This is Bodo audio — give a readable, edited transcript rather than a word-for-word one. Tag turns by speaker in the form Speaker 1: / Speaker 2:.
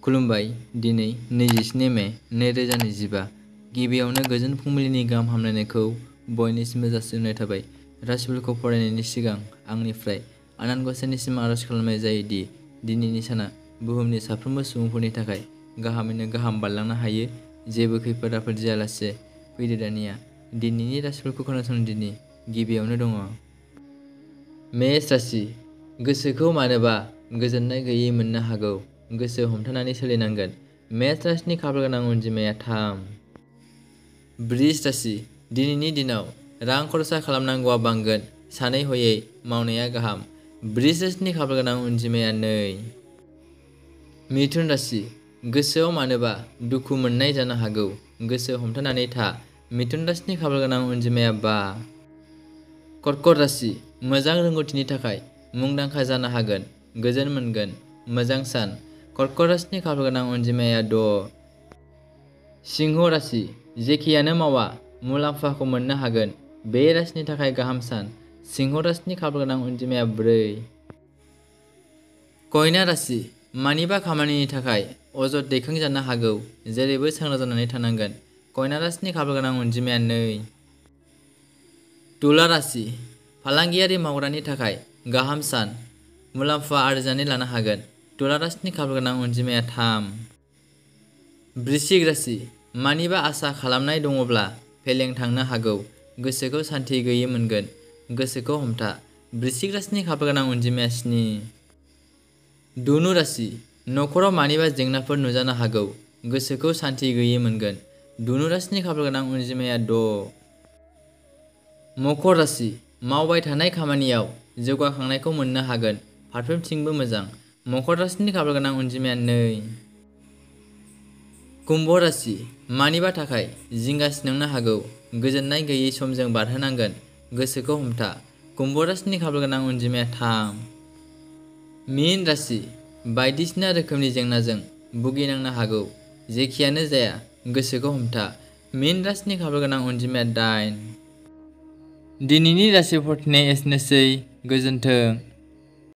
Speaker 1: खुलुमबाय। दिनै 27 मे 2025 गिबियावनो गोजोन फुंबिलिनि गाहाम हामलायनायखौ बयनिसिमबो जासिहरनाय थाबाय। राशिफोरखौ फरायनायनि सिगां आंनिफ्राय आनान गसाइनिसिम आरज खालामनाय जायो दि दिनैनि साना बुहुमनि साफ्रोमबो सुबुंफोरनि थाखाय गाहामैनो गाहाम बारलांनो हायो। जेबो खैफोद आफोद जायालासे फैदो दानिया दिनैनि राशिफोरखौ खोनासंदिनि। गिबियावनो दङ मेष राशि। गोसोखौ मानोबा गोजोननाय गैयै मोननो हागौ। गोसो हमथानानै सोलिनांगोन। मेष राशिनि खाफालगोनां अनजिमाया 3। बृष राशि। दिनैनि दिनाव रां खरसा खालामनांगौआ बांगोन। सानै हयै मावनाया गाहाम। बृष राशिनि खाफालगोनां अनजिमाया 2। मिथुन राशि। गोसोआव मानोबा दुखु मोननाय जानो हागौ। गोसो हमथानानै था। मिथुन राशिनि खाफालगोनां अनजिमाया 5। कर्कट राशि। मोजां रोंगौथिनि थाखाय मुंदांखा जानो हागोन। गोजोन मोनगोन। मोजां सान। कर्कट राशिनि खाफालगोनां अनजिमाया 6। सिंह राशि। जेखियानो मावा मुलाम्फाखौ मोननो हागोन। बे राशिनि थाखाय गाहाम सान। सिंह राशिनि खाफालगोनां अनजिमाया 4। कन्या राशि। मानिबा खामानिनि थाखाय अजद दैखांजानो हागौ। जेरैबो सांग्रां जानानै थानांगोन। कन्या राशिनि खाफालगोनां अनजिमाया 2। तुला राशि। फालांगियारि मावग्रानि थाखाय गाहाम सान। मुलाम्फा आरजिनानै लानो हागोन। तुला राशिनि खाफालगोनां अनजिमाया 3। वृश्चिक राशि। मानिबा आसा खालामनाय दङब्ला फेलें थांनो हागौ। गोसोखौ सान्थि गैयै मोनगोन। गोसोखौ हमथा। वृश्चिक राशिनि खाफालगोनां अनजिमाया 7। धनु राशि। नखराव मानिबा जेंनाफोर नुजानो हागौ। गोसोखौ सान्थि गैयै मोनगोन। धनु राशिनि खाफालगोनां अनजिमाया 6। मकर राशि। मावबाय थानाय खामानियाव जौगाखांनायखौ मोननो हागोन। फारफ्रोमथिंबो मोजां। मकर राशिनि खाफालगोनां अनजिमाया 2। कुम्भ राशि। मानिबा थाखाय जिंगासिनांनो हागौ। गोजोननाय गैयै समजों बारहोनांगोन। गोसोखौ हमथा। कुम्भ राशिनि खाफालगोनां अनजिमाया 3। मीन राशि। बायदिसिना रोखोमनि जेंनाजों भुगिनांनो हागौ। जेखियानो जाया गोसोखौ हमथा। मीन राशिनि खाफालगोनां अनजिमाया 8। दिनैनि राशि फरायनाया एसेनोसै। गोजोन्थों।